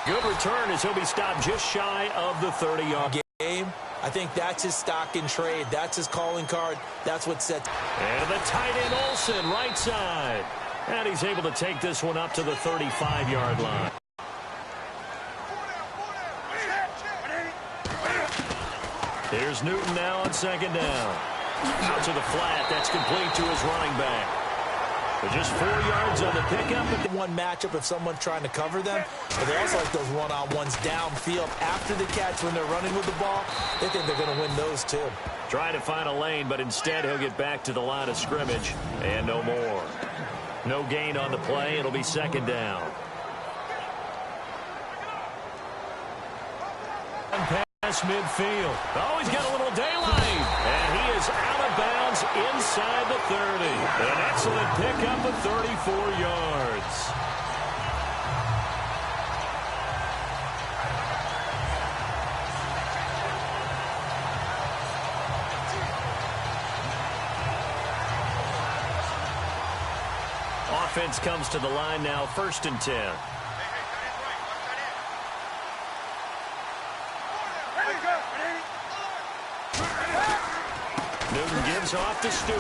Good return as he'll be stopped just shy of the 30-yard game. I think that's his stock in trade. That's his calling card. That's what sets. And the tight end Olsen, right side. And he's able to take this one up to the 35-yard line. Here's Newton now on second down. Out to the flat. That's complete to his running back. But just 4 yards on the pickup. One matchup if someone's trying to cover them. But they also like those one-on-ones downfield after the catch when they're running with the ball. They think they're going to win those too. Trying to find a lane, but instead he'll get back to the line of scrimmage. And no more. No gain on the play. It'll be second down. Pass midfield. Oh, he's got a little daylight. And he is out of bounds inside the 30. An excellent pickup of 34 yards. Offense comes to the line now, 1st and 10. Newton gives off to Stewart.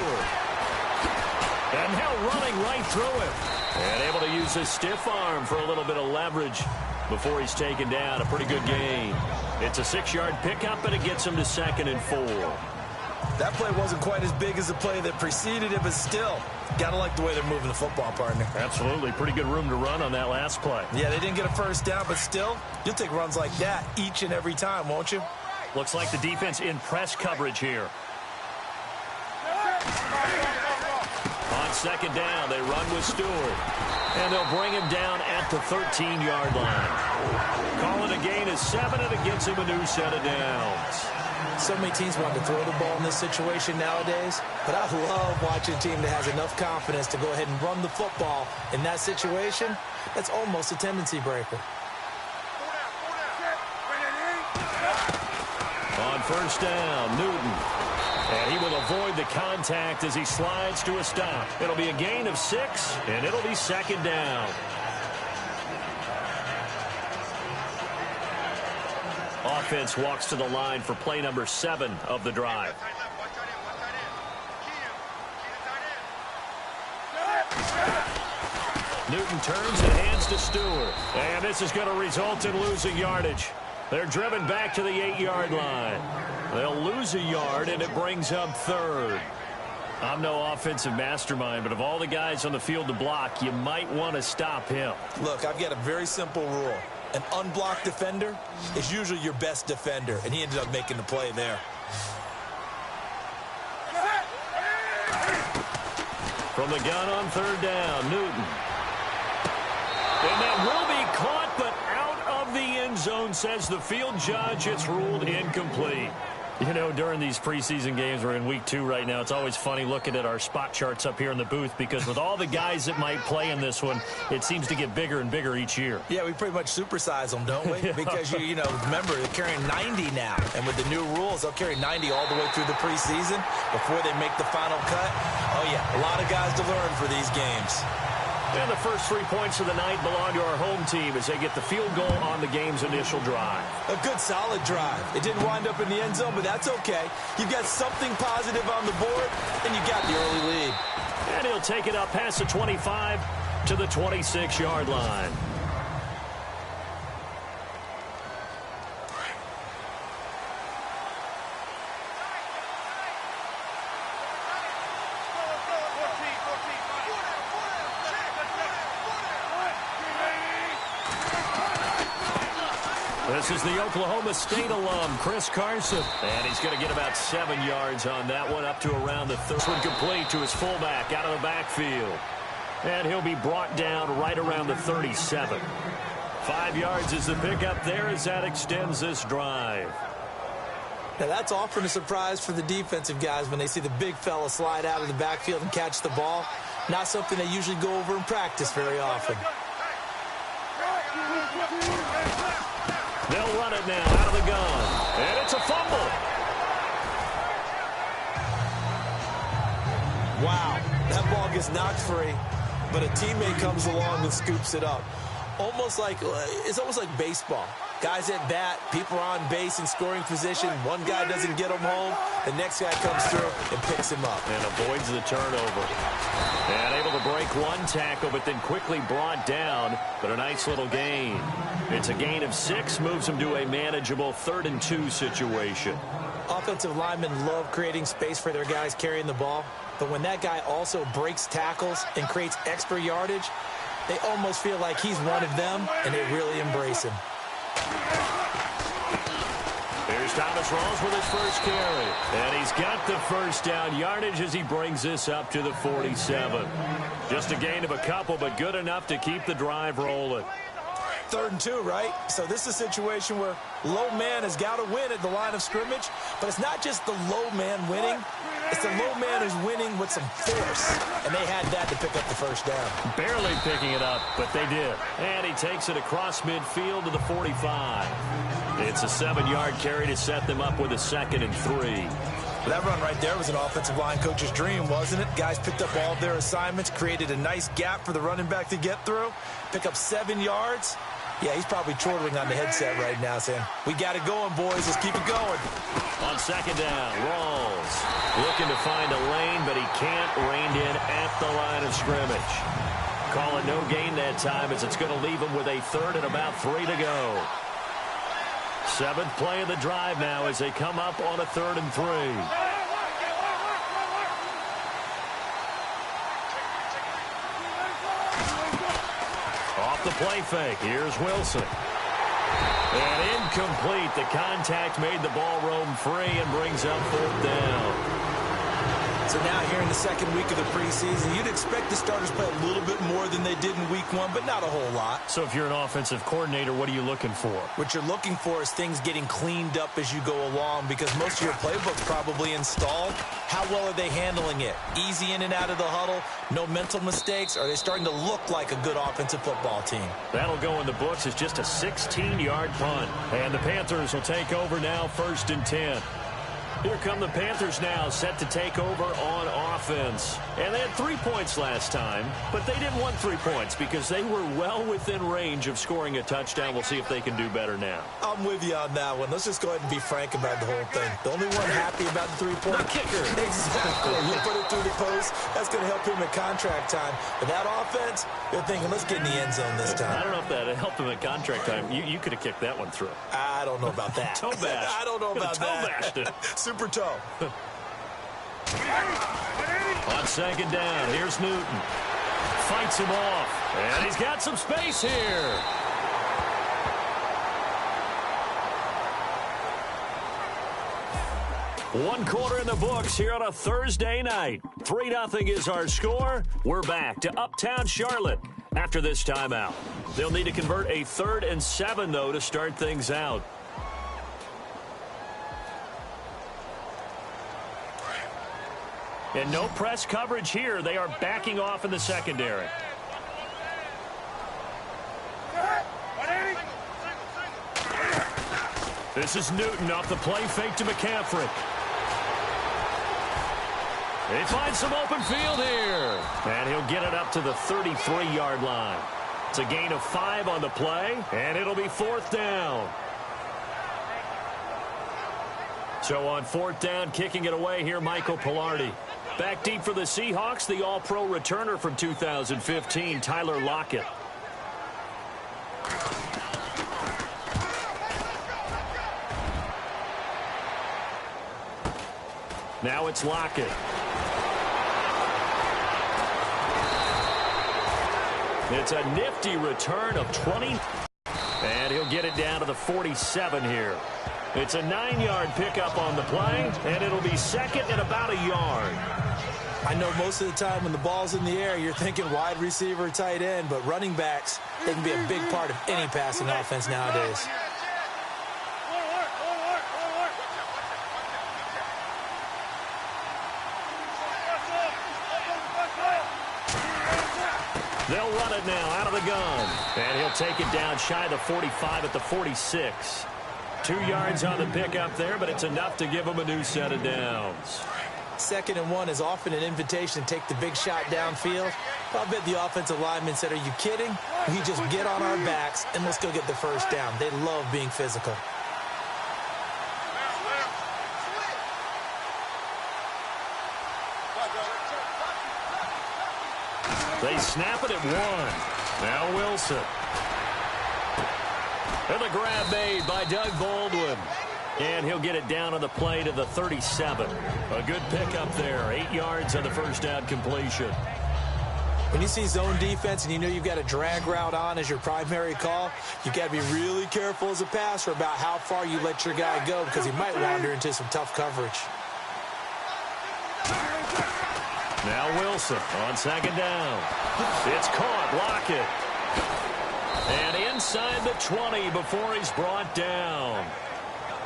And now running right through him. And able to use his stiff arm for a little bit of leverage before he's taken down. A pretty good gain. It's a 6-yard pickup, and it gets him to 2nd and 4. That play wasn't quite as big as the play that preceded it, but still, got to like the way they're moving the football, partner. Absolutely. Pretty good room to run on that last play. Yeah, they didn't get a first down, but still, you'll take runs like that each and every time, won't you? Looks like the defense in press coverage here. On second down, they run with Stewart. And they'll bring him down at the 13-yard line. Call it a gain of 7, and it gets him a new set of downs. So many teams want to throw the ball in this situation nowadays, but I love watching a team that has enough confidence to go ahead and run the football in that situation. That's almost a tendency breaker. On first down, Newton. And he will avoid the contact as he slides to a stop. It'll be a gain of 6, and it'll be second down. Offense walks to the line for play number 7 of the drive. Newton turns and hands to Stewart. And this is going to result in losing yardage. They're driven back to the 8-yard line. They'll lose a yard, and it brings up 3rd. I'm no offensive mastermind, but of all the guys on the field to block, you might want to stop him. Look, I've got a very simple rule. An unblocked defender is usually your best defender, and he ended up making the play there. From the gun on 3rd down, Newton. And that will be caught, but out of the end zone, says the field judge. It's ruled incomplete. You know, during these preseason games, we're in week 2 right now, it's always funny looking at our spot charts up here in the booth because with all the guys that might play in this one, it seems to get bigger and bigger each year. Yeah, we pretty much supersize them, don't we? Yeah. Because, you know, remember, they're carrying 90 now. And with the new rules, they'll carry 90 all the way through the preseason before they make the final cut. Oh, yeah, a lot of guys to learn for these games. And the first 3 points of the night belong to our home team as they get the field goal on the game's initial drive. A good, solid drive. It didn't wind up in the end zone, but that's okay. You've got something positive on the board, and you got the early lead. And he'll take it up past the 25 to the 26-yard line. This is the Oklahoma State alum, Chris Carson. And he's going to get about 7 yards on that one, up to around the 3rd. One complete to his fullback out of the backfield. And he'll be brought down right around the 37. 5 yards is the pickup there as that extends this drive. Now, that's often a surprise for the defensive guys when they see the big fella slide out of the backfield and catch the ball. Not something they usually go over in practice very often. They'll run it now out of the gun. And it's a fumble. Wow, that ball gets knocked free, but a teammate comes along and scoops it up. almost like baseball. Guys at bat, people are on base in scoring position. One guy doesn't get him home. The next guy comes through and picks him up. And avoids the turnover. And able to break one tackle, but then quickly brought down. But a nice little gain. It's a gain of 6, moves him to a manageable 3rd and 2 situation. Offensive linemen love creating space for their guys carrying the ball. But when that guy also breaks tackles and creates extra yardage, they almost feel like he's one of them, and they really embrace him. Here's Thomas Rawls with his first carry. And he's got the first down yardage as he brings this up to the 47. Just a gain of a couple, but good enough to keep the drive rolling. 3rd and 2, right? So this is a situation where low man has got to win at the line of scrimmage, but it's not just the low man winning. It's the low man who's winning with some force, and they had that to pick up the first down. Barely picking it up, but they did. And he takes it across midfield to the 45. It's a 7-yard carry to set them up with a 2nd and 3. That run right there was an offensive line coach's dream, wasn't it? Guys picked up all of their assignments, created a nice gap for the running back to get through, pick up 7 yards. Yeah, he's probably chortling on the headset right now saying, we got it going, boys. Let's keep it going. On 2nd down, Rawls looking to find a lane, but he can't, reined in at the line of scrimmage. Call it no gain that time as it's going to leave him with a 3rd and about 3 to go. 7th play of the drive now as they come up on a 3rd and 3. Off the play fake. Here's Wilson. And incomplete. The contact made the ball roam free and brings up 4th down. So now here in the 2nd week of the preseason, you'd expect the starters play a little bit more than they did in week 1, but not a whole lot. So if you're an offensive coordinator, what are you looking for? What you're looking for is things getting cleaned up as you go along because most of your playbook's probably installed. How well are they handling it? Easy in and out of the huddle, no mental mistakes? Are they starting to look like a good offensive football team? That'll go in the books as just a 16-yard punt. And the Panthers will take over now 1st and 10. Here come the Panthers now, set to take over on offense. And they had 3 points last time, but they didn't want 3 points because they were well within range of scoring a touchdown. We'll see if they can do better now. I'm with you on that one. Let's just go ahead and be frank about the whole thing. The only one happy about the 3-point. The kicker. Exactly. You put it through the post. That's going to help him at contract time. But that offense, they're thinking, let's get in the end zone this time. I don't know if that helped him at contract time. You could have kicked that one through. I don't know about that. Toe bash. I don't know about that. Toe bashed it. Super toe. On 2nd down, here's Newton. Fights him off. And he's got some space here. One quarter in the books here on a Thursday night. 3-0 is our score. We're back to Uptown Charlotte after this timeout. They'll need to convert a 3rd and 7, though, to start things out. And no press coverage here. They are backing off in the secondary. This is Newton off the play fake to McCaffrey. They find some open field here. And he'll get it up to the 33-yard line. It's a gain of 5 on the play, and it'll be 4th down. So on 4th down, kicking it away here, Michael Pilardi. Back deep for the Seahawks, the all-pro returner from 2015, Tyler Lockett. Now it's Lockett. It's a nifty return of 20. And he'll get it down to the 47 here. It's a 9-yard pickup on the play, and it'll be 2nd and about a yard. I know most of the time when the ball's in the air, you're thinking wide receiver, tight end, but running backs, they can be a big part of any passing offense nowadays. They'll run it now out of the gun. And he'll take it down shy of the 45 at the 46. 2 yards on the pickup there, but it's enough to give him a new set of downs. 2nd and 1 is often an invitation to take the big shot downfield. I bet the offensive lineman said, are you kidding? We just get on our backs and let's go get the first down. They love being physical. They snap it at 1. Now Wilson. And the grab made by Doug Baldwin. And he'll get it down on the play to the 37. A good pickup there. 8 yards on the first down completion. When you see zone defense and you know you've got a drag route on as your primary call, you've got to be really careful as a passer about how far you let your guy go because he might wander into some tough coverage. Now Wilson on 2nd down. It's caught. Lockett. And inside the 20 before he's brought down.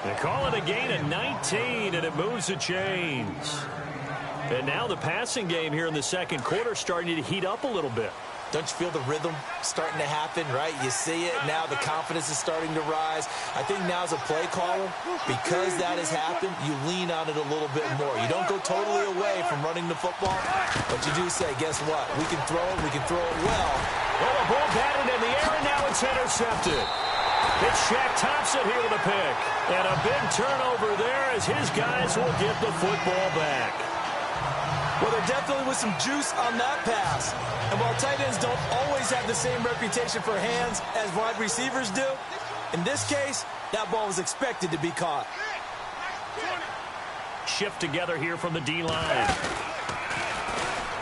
They call it a gain of 19, and it moves the chains. And now the passing game here in the second quarter starting to heat up a little bit. Don't you feel the rhythm starting to happen, right? You see it. Now the confidence is starting to rise. I think now as a play caller, because that has happened, you lean on it a little bit more. You don't go totally away from running the football, but you do say, guess what? We can throw it. We can throw it well. Oh, a ball batted in the air, and now it's intercepted. It's Shaq Thompson here with a pick. And a big turnover there as his guys will get the football back. Well, there definitely was some juice on that pass. And while tight ends don't always have the same reputation for hands as wide receivers do, in this case, that ball was expected to be caught. Shift together here from the D-line.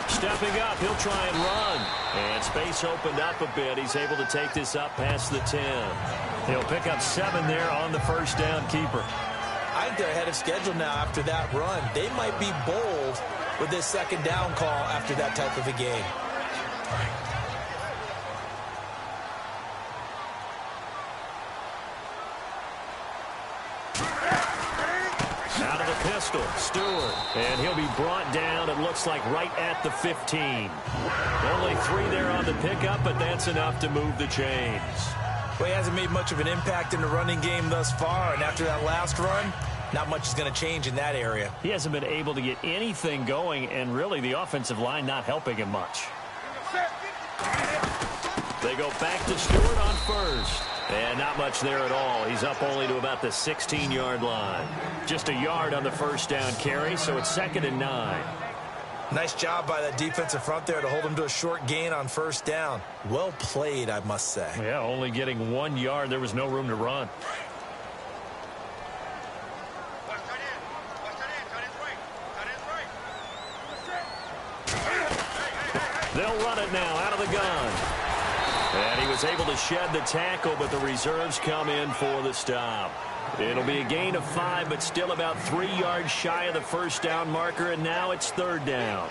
Stepping up, he'll try and run. And space opened up a bit. He's able to take this up past the 10. He'll pick up 7 there on the first down keeper. I think they're ahead of schedule now after that run. They might be bold with this second down call after that type of a game. Out of the pistol, Stewart. And he'll be brought down, it looks like, right at the 15. Only 3 there on the pickup, but that's enough to move the chains. Well, he hasn't made much of an impact in the running game thus far, and after that last run, not much is going to change in that area. He hasn't been able to get anything going, and really the offensive line not helping him much. They go back to Stewart on first. And not much there at all. He's up only to about the 16-yard line. Just a yard on the first down carry, so it's 2nd and 9. Nice job by that defensive front there to hold him to a short gain on first down. Well played, I must say. Yeah, only getting 1 yard. There was no room to run. They'll run it now out of the gun. And he was able to shed the tackle, but the reserves come in for the stop. It'll be a gain of 5, but still about 3 yards shy of the first down marker, and now it's 3rd down.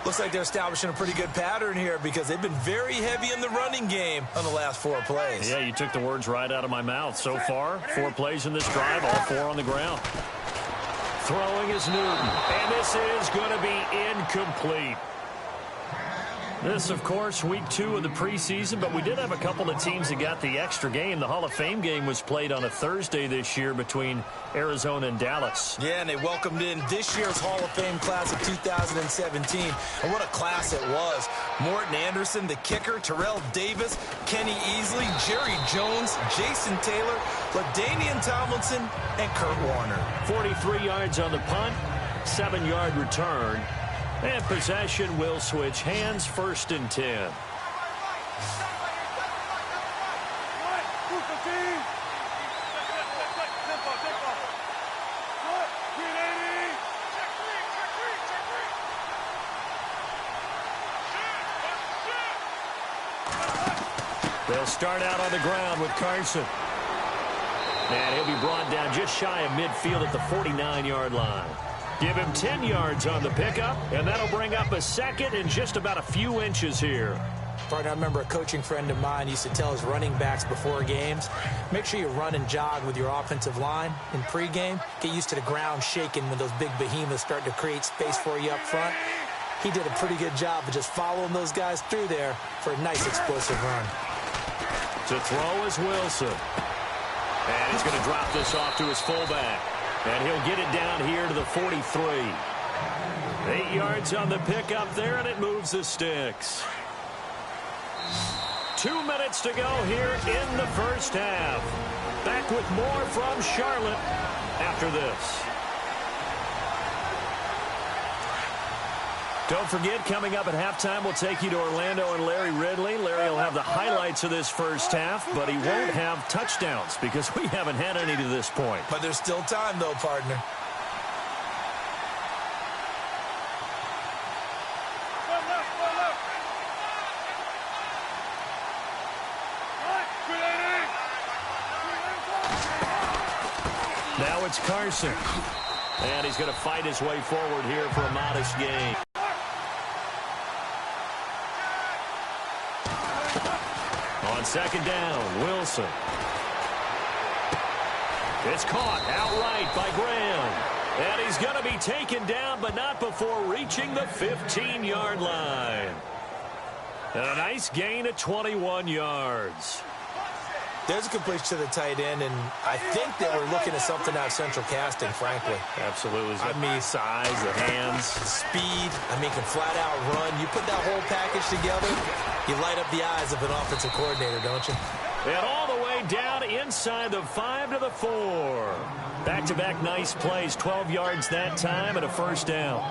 Looks like they're establishing a pretty good pattern here because they've been very heavy in the running game on the last 4 plays. Yeah, you took the words right out of my mouth. So far, 4 plays in this drive, all 4 on the ground. Throwing is Newton, and this is going to be incomplete. This, of course, week 2 of the preseason, but we did have a couple of teams that got the extra game. The Hall of Fame game was played on a Thursday this year between Arizona and Dallas. Yeah, and they welcomed in this year's Hall of Fame class of 2017. And what a class it was. Morton Anderson, the kicker, Terrell Davis, Kenny Easley, Jerry Jones, Jason Taylor, LaDainian Tomlinson, and Kurt Warner. 43 yards on the punt, 7-yard return. And possession will switch hands, 1st and 10. They'll start out on the ground with Carson. And he'll be brought down just shy of midfield at the 49-yard line. Give him 10 yards on the pickup, and that'll bring up a 2nd and just about a few inches here. Partner, I remember a coaching friend of mine used to tell his running backs before games, make sure you run and jog with your offensive line in pregame. Get used to the ground shaking when those big behemoths start to create space for you up front. He did a pretty good job of just following those guys through there for a nice explosive run. To throw is Wilson. And he's going to drop this off to his fullback. And he'll get it down here to the 43. 8 yards on the pickup there, and it moves the sticks. 2 minutes to go here in the first half. Back with more from Charlotte after this. Don't forget, coming up at halftime, we'll take you to Orlando and Larry Ridley. Larry will have the highlights of this first half, but he won't have touchdowns because we haven't had any to this point. But there's still time, though, partner. Now it's Carson. And he's going to fight his way forward here for a modest gain. On second down, Wilson. It's caught outright by Graham. And he's going to be taken down, but not before reaching the 15-yard line. And a nice gain of 21 yards. There's a completion to the tight end, and I think they were looking at something out of central casting, frankly. Absolutely. I mean, size, the hands. Speed. I mean, can flat out run. You put that whole package together, you light up the eyes of an offensive coordinator, don't you? And all the way down inside the 5 to the 4. Back-to-back nice plays, 12 yards that time and a first down.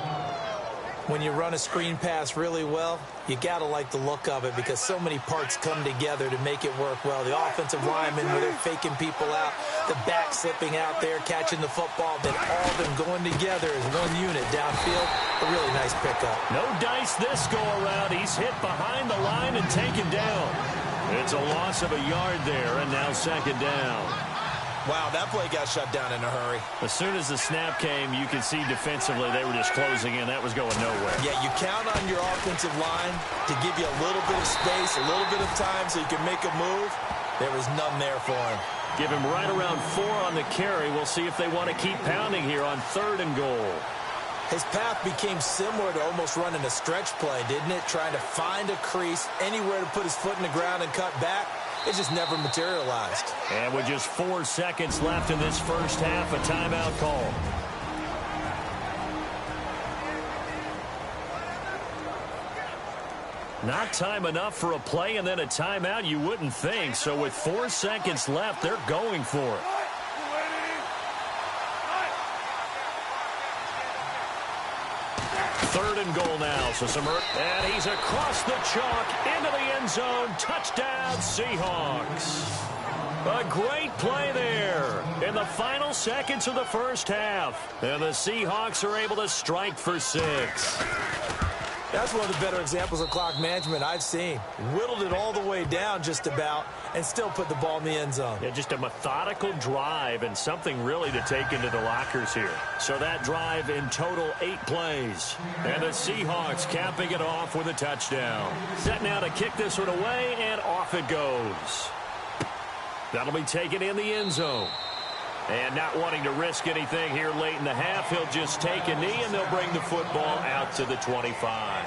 When you run a screen pass really well, you got to like the look of it because so many parts come together to make it work well. The offensive linemen, where they're faking people out, the back slipping out there, catching the football, then all of them going together as one unit downfield. A really nice pickup. No dice this go-around. He's hit behind the line and taken down. It's a loss of a yard there, and now second down. Wow, that play got shut down in a hurry. As soon as the snap came, you could see defensively they were just closing in. That was going nowhere. Yeah, you count on your offensive line to give you a little bit of space, a little bit of time so you can make a move. There was none there for him. Give him right around 4 on the carry. We'll see if they want to keep pounding here on 3rd and goal. His path became similar to almost running a stretch play, didn't it? Trying to find a crease, anywhere to put his foot in the ground and cut back. It just never materialized. And with just 4 seconds left in this first half, a timeout call. Not time enough for a play and then a timeout, you wouldn't think. So with 4 seconds left, they're going for it. Third and goal now. And he's across the chalk into the end zone. Touchdown, Seahawks. A great play there in the final seconds of the first half. And the Seahawks are able to strike for 6. That's one of the better examples of clock management I've seen. Whittled it all the way down just about and still put the ball in the end zone. Yeah, just a methodical drive and something really to take into the lockers here. So that drive in total 8 plays. And the Seahawks capping it off with a touchdown. Set now to kick this one away, and off it goes. That'll be taken in the end zone. And not wanting to risk anything here late in the half, he'll just take a knee, and they'll bring the football out to the 25.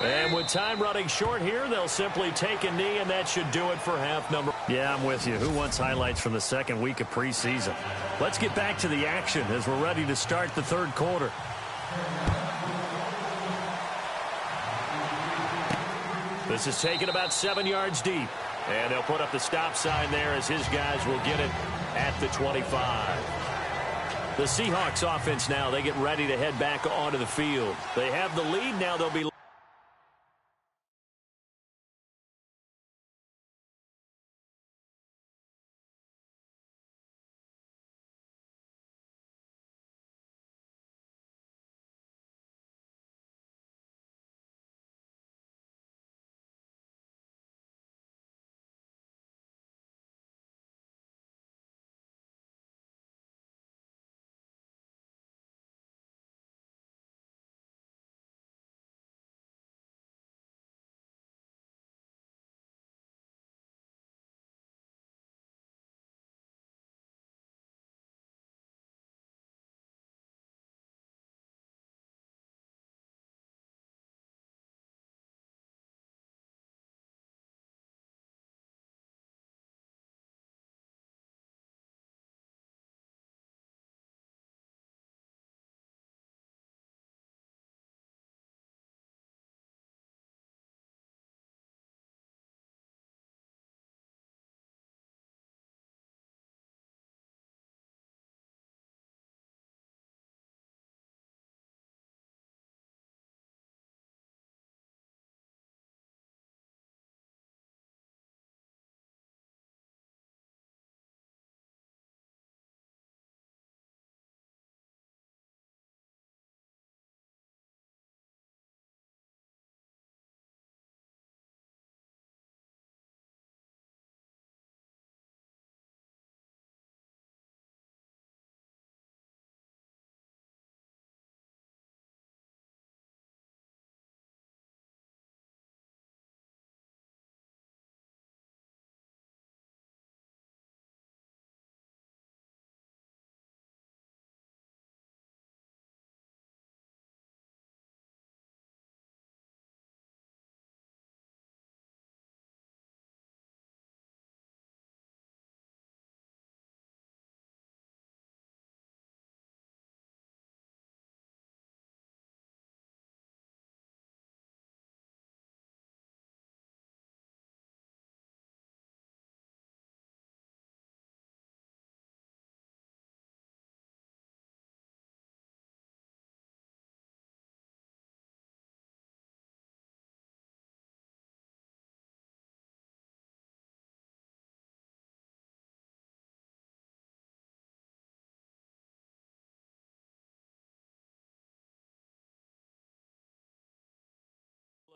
And with time running short here, they'll simply take a knee, and that should do it for half number. Yeah, I'm with you. Who wants highlights from the second week of preseason? Let's get back to the action as we're ready to start the third quarter. This is taken about 7 yards deep. And they'll put up the stop sign there as his guys will get it at the 25. The Seahawks offense now, they get ready to head back onto the field. They have the lead. Now they'll be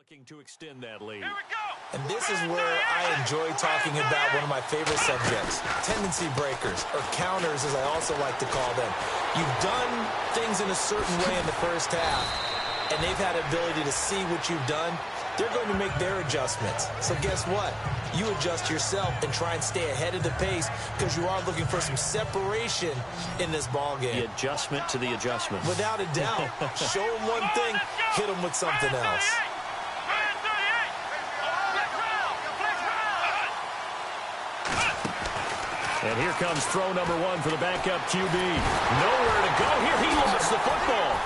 looking to extend that lead. And this is where I enjoy talking about one of my favorite subjects, tendency breakers, or counters as I also like to call them. You've done things in a certain way in the first half, and they've had the ability to see what you've done. They're going to make their adjustments. So guess what? You adjust yourself and try and stay ahead of the pace because you are looking for some separation in this ball game. The adjustment to the adjustment. Without a doubt. Show them one thing, hit them with something else. And here comes throw number one for the backup QB. Nowhere to go here. He lost the football.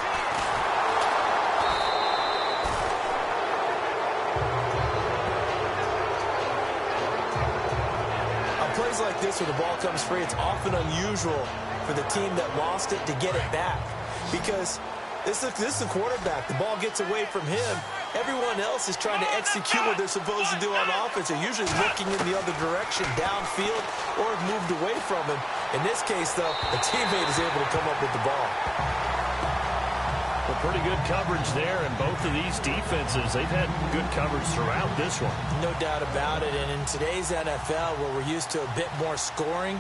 Plays like this where the ball comes free, it's often unusual for the team that lost it to get it back because this is the quarterback. The ball gets away from him. Everyone else is trying to execute what they're supposed to do on offense. They're usually looking in the other direction, downfield, or have moved away from him. In this case, though, a teammate is able to come up with the ball. Well, pretty good coverage there, and both of these defenses, they've had good coverage throughout this one. No doubt about it, and in today's NFL, where we're used to a bit more scoring,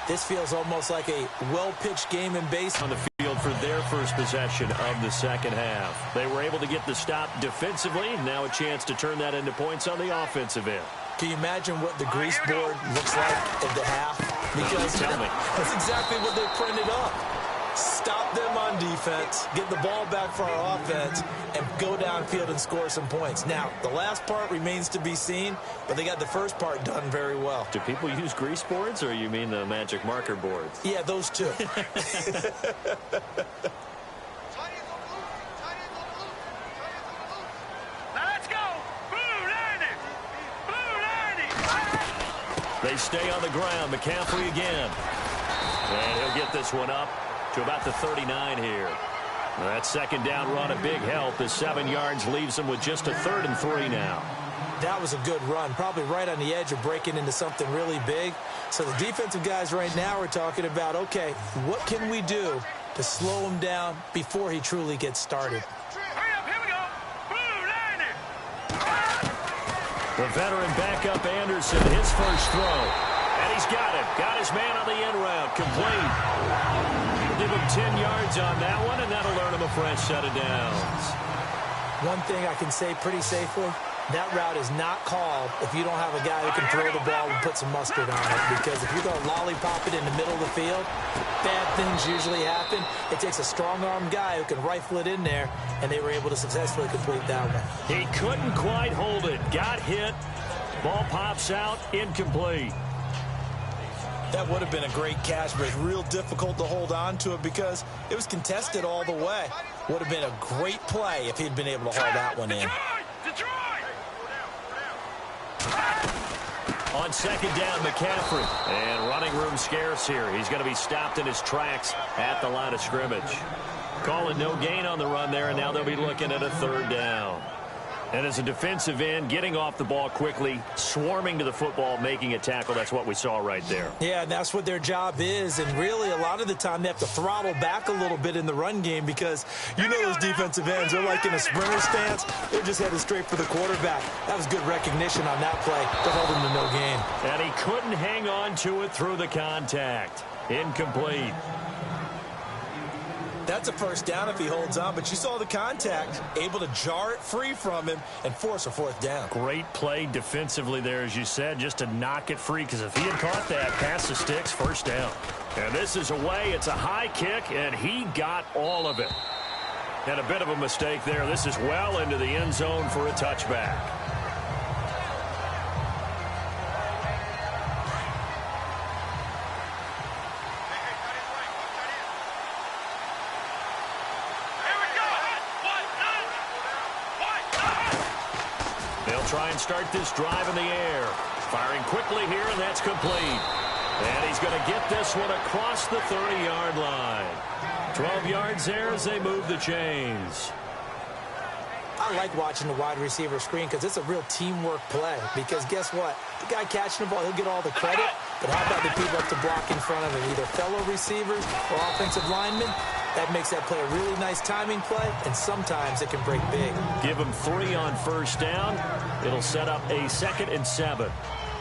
this feels almost like a well-pitched game in base. On the field for their first possession of the second half. They were able to get the stop defensively, and now a chance to turn that into points on the offensive end. Can you imagine what the grease board looks like at the half? Because tell me. That's exactly what they printed up. Stop them on defense, get the ball back for our offense, and go downfield and score some points. Now, the last part remains to be seen, but they got the first part done very well. Do people use grease boards, or you mean the magic marker boards? Yeah, those two. They stay on the ground. McCaffrey again. And he'll get this one up to about the 39 here. That second down run, a big help. The 7 yards leaves them with just a 3rd and 3 now. That was a good run, probably right on the edge of breaking into something really big. So the defensive guys right now are talking about, okay, what can we do to slow him down before he truly gets started? The veteran backup Anderson, his first throw. And he's got it. Got his man on the end route. Complete. He'll give him 10 yards on that one, and that'll earn him a fresh set of downs. One thing I can say pretty safely, that route is not called if you don't have a guy who can throw the ball and put some mustard on it. Because if you're going to lollipop it in the middle of the field, bad things usually happen. It takes a strong-armed guy who can rifle it in there, and they were able to successfully complete that one. He couldn't quite hold it. Got hit. Ball pops out. Incomplete. That would have been a great catch, but it's real difficult to hold on to it because it was contested all the way. Would have been a great play if he'd been able to haul that one in. On second down, McCaffrey. And running room scarce here. He's going to be stopped in his tracks at the line of scrimmage. Calling no gain on the run there, and now they'll be looking at a 3rd down. And as a defensive end, getting off the ball quickly, swarming to the football, making a tackle, that's what we saw right there. Yeah, and that's what their job is. And really, a lot of the time, they have to throttle back a little bit in the run game because you know those defensive ends, they're like in a sprinter stance. They're just headed straight for the quarterback. That was good recognition on that play to hold him to no gain. And he couldn't hang on to it through the contact. Incomplete. That's a first down if he holds on, but you saw the contact, able to jar it free from him and force a 4th down. Great play defensively there, as you said, just to knock it free, because if he had caught that, pass the sticks, 1st down. And this is away. It's a high kick, and he got all of it. And a bit of a mistake there. This is well into the end zone for a touchback. Try and start this drive in the air. Firing quickly here, and that's complete. And he's going to get this one across the 30-yard line. 12 yards there as they move the chains. I like watching the wide receiver screen because it's a real teamwork play. Because guess what? The guy catching the ball, he'll get all the credit. But how about the people up to block in front of him? Either fellow receivers or offensive linemen. That makes that play a really nice timing play, and sometimes it can break big. Give him 3 on first down. It'll set up a 2nd and 7.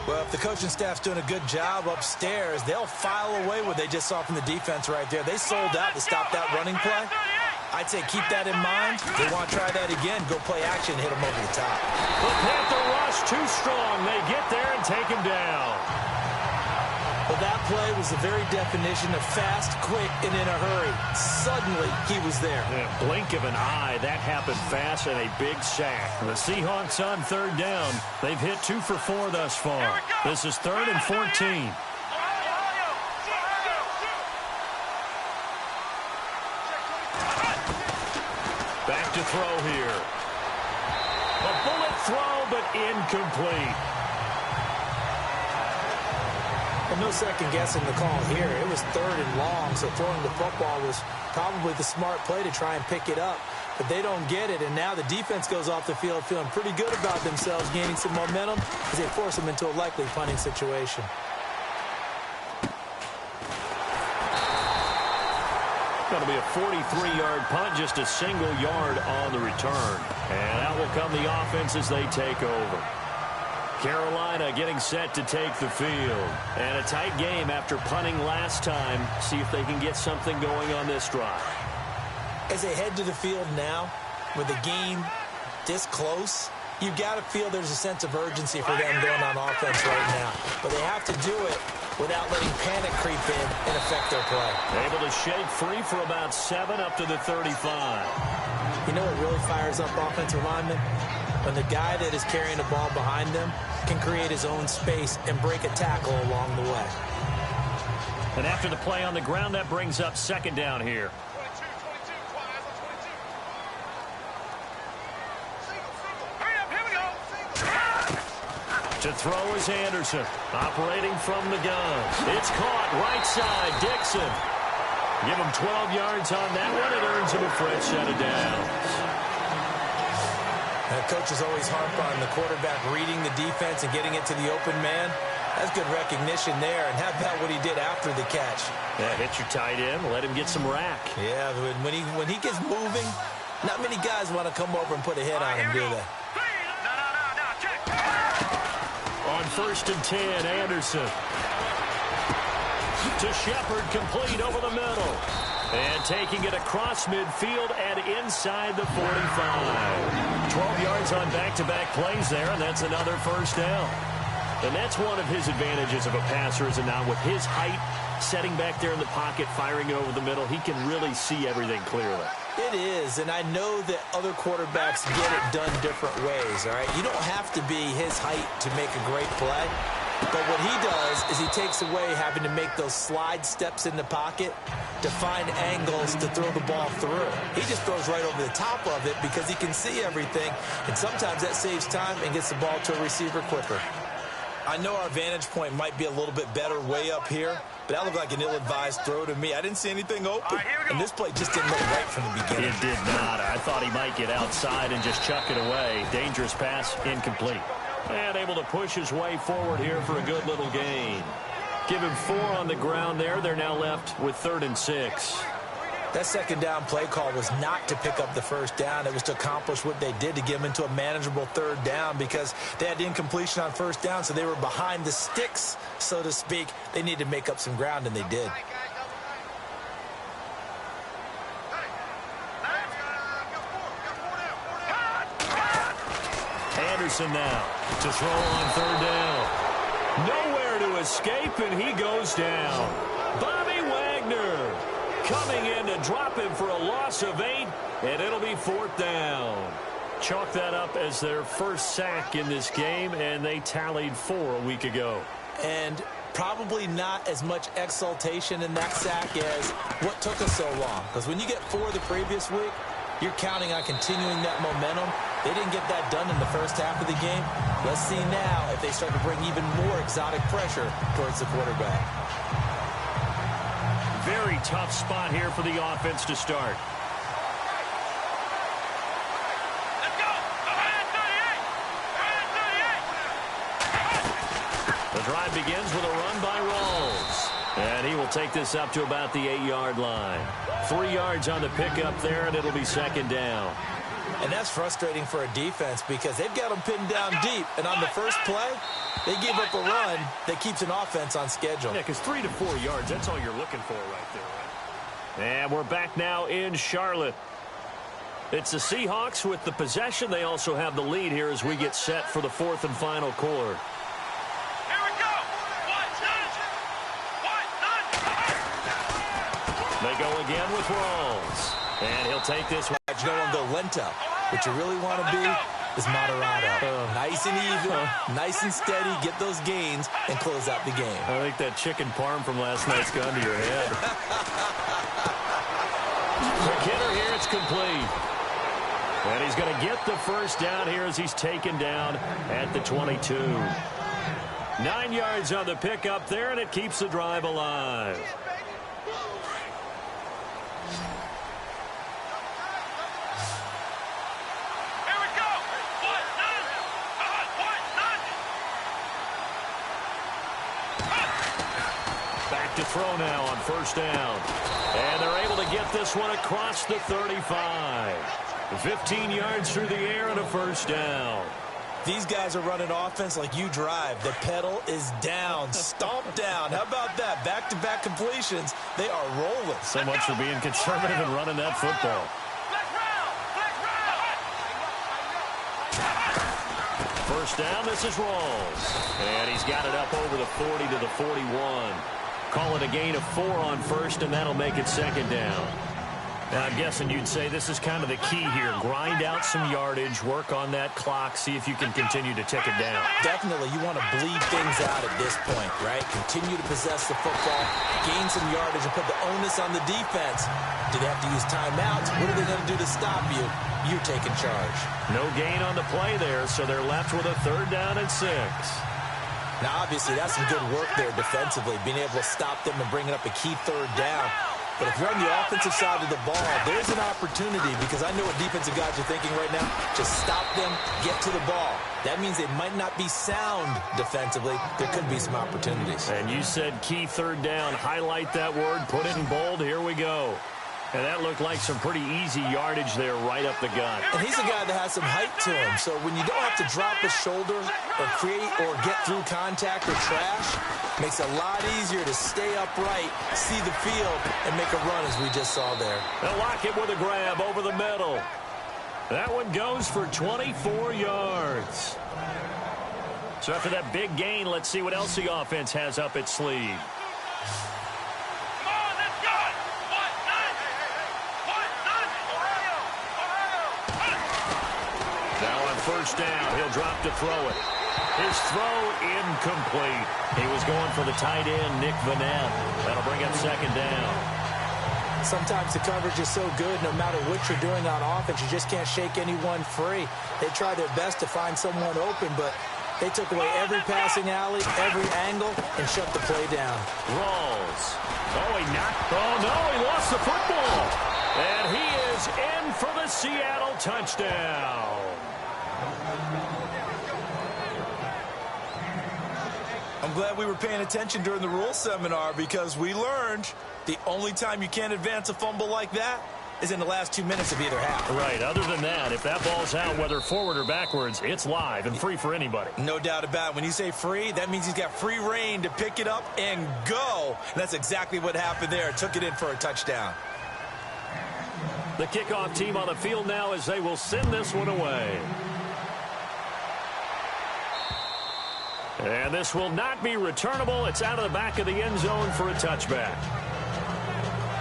Well, if the coaching staff's doing a good job upstairs, they'll file away what they just saw from the defense right there. They sold out to stop that running play. I'd say keep that in mind. If they want to try that again, go play action and hit them over the top. The Panther rush too strong. They get there and take him down. Well, that play was the very definition of fast, quick, and in a hurry. Suddenly, he was there. In a blink of an eye, that happened fast and a big sack. The Seahawks on 3rd down. They've hit 2 for 4 thus far. This is 3rd and 14. Back to throw here. A bullet throw, but incomplete. Well, no second guessing the call here. It was 3rd and long, so throwing the football was probably the smart play to try and pick it up. But they don't get it, and now the defense goes off the field feeling pretty good about themselves, gaining some momentum as they force them into a likely punting situation. Going to be a 43-yard punt, just a single yard on the return. And out will come the offense as they take over. Carolina getting set to take the field. And a tight game after punting last time. See if they can get something going on this drive. As they head to the field now, with the game this close, you've got to feel there's a sense of urgency for them going on offense right now. But they have to do it without letting panic creep in and affect their play. Able to shake free for about 7 up to the 35. You know what really fires up offensive linemen? When the guy that is carrying the ball behind them can create his own space and break a tackle along the way. And after the play on the ground, that brings up 2nd down here. To throw is Anderson, operating from the gun. It's caught right side, Dixon. Give him 12 yards on that one. It earns him a fresh set of downs. The coaches always harp on the quarterback reading the defense and getting it to the open man. That's good recognition there. And how about what he did after the catch? Yeah, hit your tight end, let him get some rack. Yeah, when he gets moving, not many guys want to come over and put a hit on him, do they? On 1st and 10, Anderson. To Shepard, complete over the middle. And taking it across midfield and inside the 45. 12 yards on back-to-back plays there, and that's another 1st down. And that's one of his advantages of a passer, is it not? With his height, setting back there in the pocket, firing it over the middle, he can really see everything clearly. It is, and I know that other quarterbacks get it done different ways, all right? You don't have to be his height to make a great play. But what he does is he takes away having to make those slide steps in the pocket to find angles to throw the ball through. He just throws right over the top of it because he can see everything, and sometimes that saves time and gets the ball to a receiver quicker. I know our vantage point might be a little bit better way up here, but that looked like an ill-advised throw to me. I didn't see anything open, and this play just didn't look right from the beginning. It did not. I thought he might get outside and just chuck it away. Dangerous pass, incomplete. And able to push his way forward here for a good little gain. Give him 4 on the ground there. They're now left with 3rd and 6. That 2nd down play call was not to pick up the 1st down. It was to accomplish what they did, to get them into a manageable 3rd down, because they had incompletion on 1st down, so they were behind the sticks, so to speak. They needed to make up some ground, and they did. Anderson now to throw on 3rd down. Nowhere to escape, and he goes down. Bobby Wagner coming in to drop him for a loss of 8, and it'll be 4th down. Chalk that up as their first sack in this game, and they tallied 4 a week ago. And probably not as much exultation in that sack as what took us so long. Because when you get 4 the previous week, you're counting on continuing that momentum. They didn't get that done in the first half of the game. Let's see now if they start to bring even more exotic pressure towards the quarterback. Very tough spot here for the offense to start. The drive begins with a run by Rawls. And he will take this up to about the 8-yard line. 3 yards on the pickup there, and it'll be second down. And that's frustrating for a defense because they've got them pinned down deep. And on the first play, they give up a run that keeps an offense on schedule. Yeah, because 3 to 4 yards, that's all you're looking for right there, right? And we're back now in Charlotte. It's the Seahawks with the possession. They also have the lead here as we get set for the 4th and final quarter. They go again with Rawls. And he'll take this one. You don't want to go lento. What you really want to be is moderado. Nice and even, nice and steady, get those gains, and close out the game. I think that chicken parm from last night's gone to your head. Quick hitter here, it's complete. And he's going to get the first down here as he's taken down at the 22. 9 yards on the pickup there, and it keeps the drive alive. Back to throw now on first down. And they're able to get this one across the 35. 15 yards through the air and a first down. These guys are running offense like you drive. The pedal is down, stomped down. How about that? Back-to-back completions. They are rolling. So much for being conservative and running that football. First down, this is Rawls. And he's got it up over the 40 to the 41. Call it a gain of 4 on first, and that'll make it second down. Now, I'm guessing you'd say this is kind of the key here. Grind out some yardage, work on that clock, see if you can continue to tick it down. Definitely, you want to bleed things out at this point, right? Continue to possess the football, gain some yardage, and put the onus on the defense. Do they have to use timeouts? What are they going to do to stop you? You're taking charge. No gain on the play there, so they're left with a 3rd down and 6. Now, obviously, that's some good work there defensively, being able to stop them and bringing up a key 3rd down. But if you're on the offensive side of the ball, there's an opportunity because I know what defensive guys are thinking right now. Just stop them, get to the ball. That means they might not be sound defensively. There could be some opportunities. And you said key 3rd down. Highlight that word. Put it in bold. Here we go. And that looked like some pretty easy yardage there right up the gut. And he's a guy that has some height to him. So when you don't have to drop a shoulder or create or get through contact or trash, makes it a lot easier to stay upright, see the field, and make a run as we just saw there. They'll lock it with a grab over the middle. That one goes for 24 yards. So after that big gain, let's see what else the offense has up its sleeve. First down, he'll drop to throw it. His throw incomplete. He was going for the tight end, Nick Vanette. That'll bring up second down. Sometimes the coverage is so good, no matter what you're doing on offense, you just can't shake anyone free. They try their best to find someone open, but they took away every passing alley, every angle, and shut the play down. Rawls. Oh, he knocked. Oh, no, he lost the football. And he is in for the Seattle touchdown. I'm glad we were paying attention during the rules seminar because we learned the only time you can't advance a fumble like that is in the last 2 minutes of either half. Right. Other than that, if that ball's out, whether forward or backwards, it's live and free for anybody. No doubt about it. When you say free, that means he's got free reign to pick it up and go. And that's exactly what happened there. Took it in for a touchdown. The kickoff team on the field now as they will send this one away. And this will not be returnable. It's out of the back of the end zone for a touchback.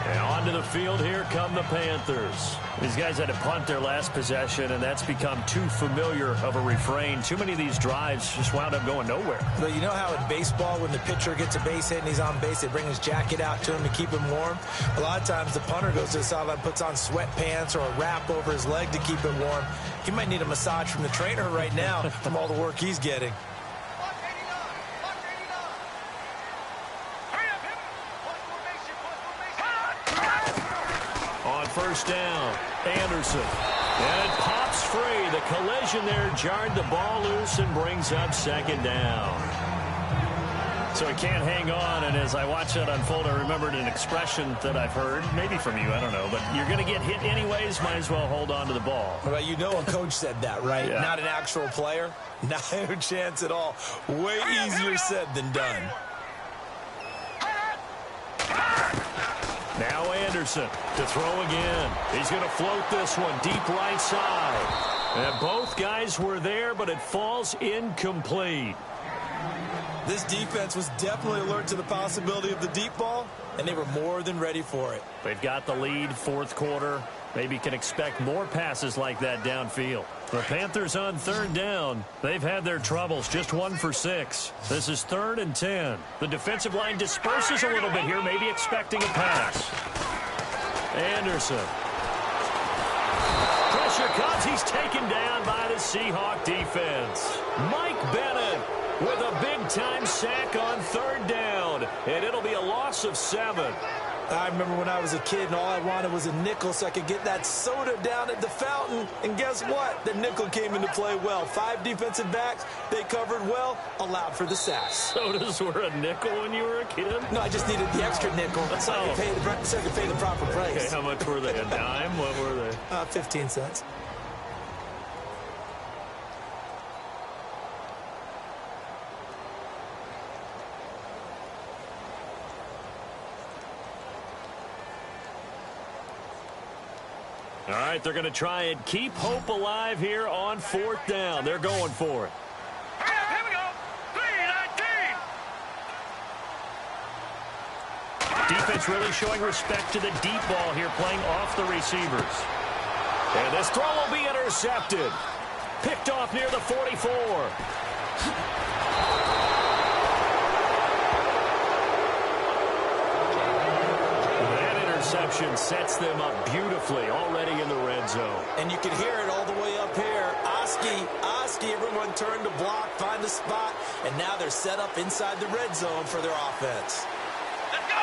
And onto the field, here come the Panthers. These guys had to punt their last possession, and that's become too familiar of a refrain. Too many of these drives just wound up going nowhere. But you know how in baseball, when the pitcher gets a base hit and he's on base, they bring his jacket out to him to keep him warm? A lot of times the punter goes to the sideline, puts on sweatpants or a wrap over his leg to keep it warm. He might need a massage from the trainer right now from all the work he's getting. First down, Anderson. And it pops free. The collision there jarred the ball loose and brings up second down. So he can't hang on, and as I watch that unfold, I remembered an expression that I've heard, maybe from you, I don't know, but you're going to get hit anyways, might as well hold on to the ball. Well, you know a coach said that, right? Yeah. Not an actual player. No chance at all. Way easier said than done. Now Anderson to throw again. He's going to float this one deep right side. And both guys were there, but it falls incomplete. This defense was definitely alert to the possibility of the deep ball, and they were more than ready for it. They've got the lead, fourth quarter. Maybe can expect more passes like that downfield. The Panthers on third down. They've had their troubles, just 1 for 6. This is 3rd and 10. The defensive line disperses a little bit here, maybe expecting a pass. Anderson. Pressure comes. He's taken down by the Seahawk defense. Mike Bennett with a big-time sack on third down, and it'll be a loss of 7. I remember when I was a kid and all I wanted was a nickel so I could get that soda down at the fountain. And guess what? The nickel came into play well. 5 defensive backs. They covered well, allowed for the sacks. Sodas were a nickel when you were a kid? No, I just needed the extra nickel so I could pay the proper price. Okay, how much were they? A dime? What were they? 15 cents. All right, they're going to try and keep hope alive here on 4th down. They're going for it. Here we go. 3-19. Defense really showing respect to the deep ball here, playing off the receivers. And this throw will be intercepted. Picked off near the 44. Interception sets them up beautifully already in the red zone. And you can hear it all the way up here. Oski, everyone turned to block, find a spot, and now they're set up inside the red zone for their offense. Let's go.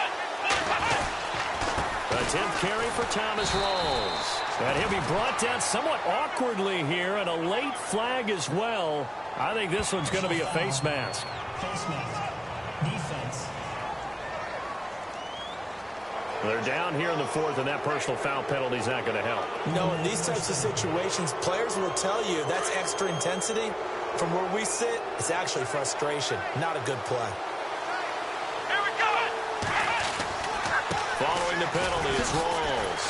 The 10th carry for Thomas Rawls. And he'll be brought down somewhat awkwardly here, and a late flag as well. I think this one's going to be a face mask. Face mask. Defense. They're down here in the 4th, and that personal foul penalty is not going to help. No, in these types of situations, players will tell you that's extra intensity. From where we sit, it's actually frustration, not a good play. Here we go. Following the penalty is Rawls.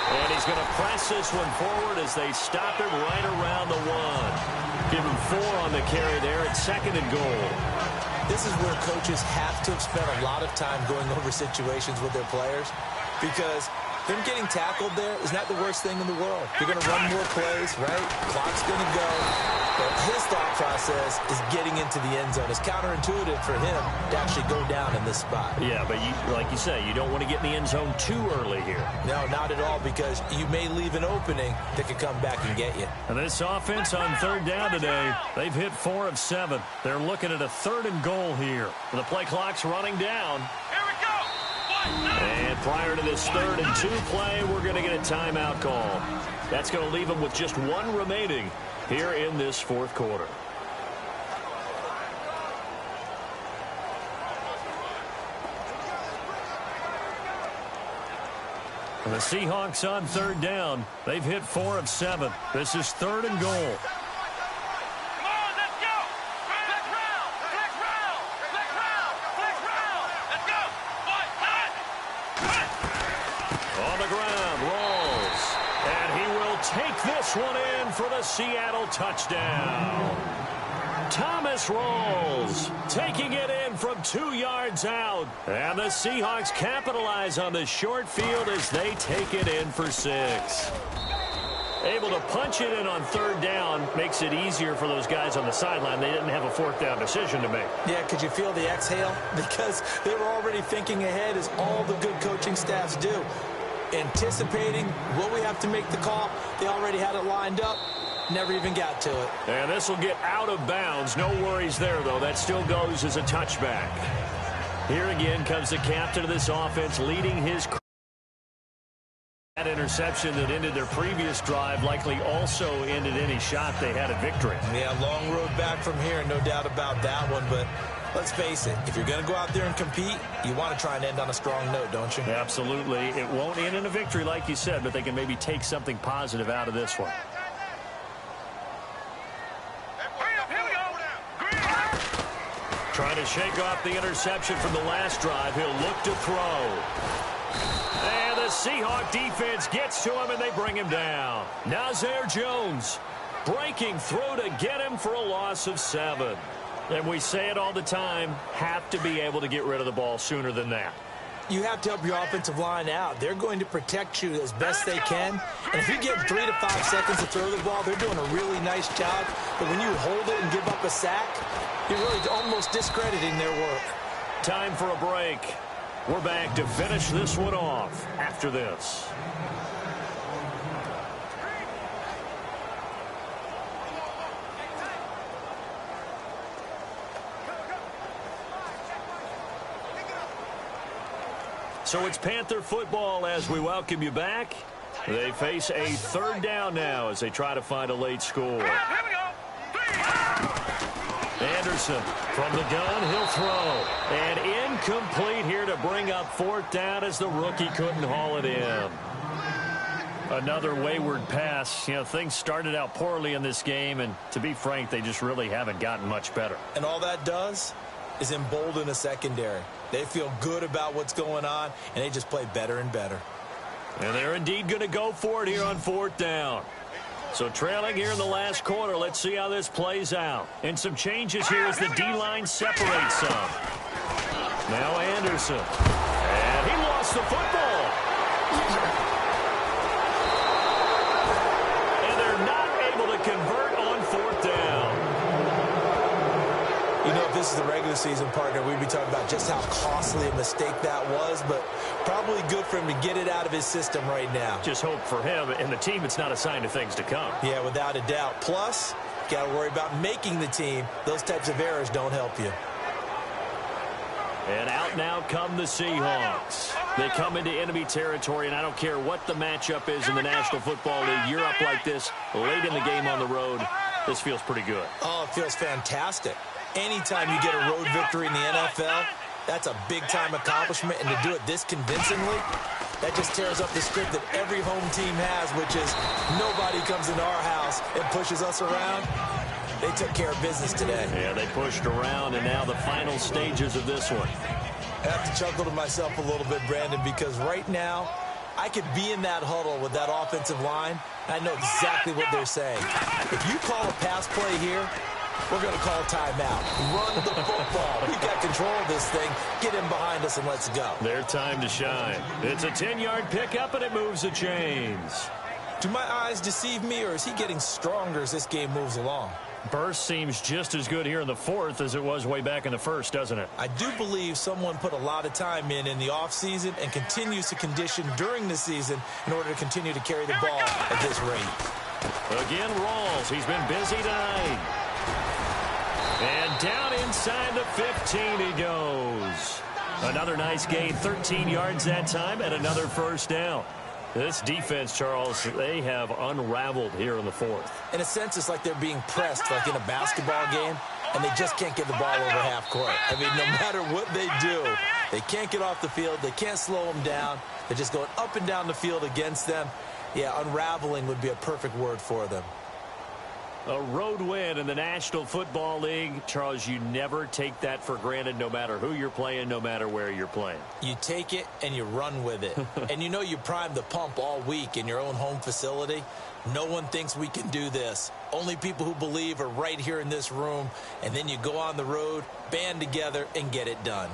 And he's going to press this one forward as they stop him right around the 1. Give him 4 on the carry there at 2nd and goal. This is where coaches have to have spent a lot of time going over situations with their players, because them getting tackled there is not the worst thing in the world. You're going to run more plays, right? Clock's going to go. But his thought process is getting into the end zone. It's counterintuitive for him to actually go down in this spot. Yeah, but like you say, you don't want to get in the end zone too early here. No, not at all, because you may leave an opening that could come back and get you. And this offense on 3rd down today, they've hit 4 of 7. They're looking at a 3rd and goal here. The play clock's running down. Here we go. And prior to this 3rd and 2 play, we're going to get a timeout call. That's going to leave them with just 1 remaining here in this 4th quarter. And the Seahawks on 3rd down. They've hit 4 of 7. This is 3rd and goal. Come on, let's go. Flex round. Flex round. Flex round. Flex round. Let's go. 1, 9. On the ground, Rawls. And he will take this one in for the Seattle touchdown. Thomas Rawls taking it in from 2 yards out. And the Seahawks capitalize on the short field as they take it in for 6. Able to punch it in on 3rd down makes it easier for those guys on the sideline. They didn't have a 4th down decision to make. Yeah, could you feel the exhale? Because they were already thinking ahead, as all the good coaching staffs do. Anticipating what we have to make the call. They already had it lined up. Never even got to it. And this will get out of bounds. No worries there, though. That still goes as a touchback. Here again comes the captain of this offense leading his That interception that ended their previous drive likely also ended any shot they had at victory. Yeah, long road back from here, no doubt about that one. But let's face it, if you're going to go out there and compete, you want to try and end on a strong note, don't you? Absolutely. It won't end in a victory like you said, but they can maybe take something positive out of this one. Trying to shake off the interception from the last drive. He'll look to throw. And the Seahawk defense gets to him, and they bring him down. Nazir Jones breaking through to get him for a loss of 7. And we say it all the time, have to be able to get rid of the ball sooner than that. You have to help your offensive line out. They're going to protect you as best they can. And if you give 3 to 5 seconds to throw the ball, they're doing a really nice job. But when you hold it and give up a sack, you're really almost discrediting their work. Time for a break. We're back to finish this one off after this. So it's Panther football as we welcome you back. They face a 3rd down now as they try to find a late score. Anderson from the gun, he'll throw. And incomplete here to bring up 4th down as the rookie couldn't haul it in. Another wayward pass. You know, things started out poorly in this game, and to be frank, they just really haven't gotten much better. And all that does is embolden a secondary. They feel good about what's going on, and they just play better and better. And they're indeed going to go for it here on 4th down. So trailing here in the last quarter, let's see how this plays out. And some changes here as the D-line separates some. Now Anderson. And he lost the football. And they're not able to convert on 4th down. You know, if this is the regular season, partner, we'd be talking about just how costly a mistake that was, but probably good for him to get it out of his system right now. Just hope for him and the team it's not a sign of things to come. Yeah, without a doubt. Plus, got to worry about making the team. Those types of errors don't help you. And out now come the Seahawks. They come into enemy territory, and I don't care what the matchup is in the National Football League. You're up like this late in the game on the road. This feels pretty good. Oh, it feels fantastic. Anytime you get a road victory in the NFL, that's a big-time accomplishment, and to do it this convincingly, that just tears up the script that every home team has, which is nobody comes into our house and pushes us around. They took care of business today. Yeah, they pushed around, and now the final stages of this one. I have to chuckle to myself a little bit, Brandon, because right now, I could be in that huddle with that offensive line, and I know exactly what they're saying. If you call a pass play here, we're going to call timeout. Run the football. We've got control of this thing. Get in behind us and let's go. Their time to shine. It's a 10-yard pickup, and it moves the chains. Do my eyes deceive me, or is he getting stronger as this game moves along? Burst seems just as good here in the 4th as it was way back in the 1st, doesn't it? I do believe someone put a lot of time in the offseason and continues to condition during the season in order to continue to carry the ball at this rate. Again, Rawls. He's been busy tonight. And down inside the 15 he goes. Another nice gain, 13 yards that time, and another 1st down. This defense, Charles, they have unraveled here in the 4th. In a sense, it's like they're being pressed like in a basketball game, and they just can't get the ball over half court. I mean, no matter what they do, they can't get off the field. They can't slow them down. They're just going up and down the field against them. Yeah, unraveling would be a perfect word for them. A road win in the National Football League. Charles, you never take that for granted, no matter who you're playing, no matter where you're playing. You take it and you run with it. And you know you primed the pump all week in your own home facility. No one thinks we can do this. Only people who believe are right here in this room. And then you go on the road, band together, and get it done.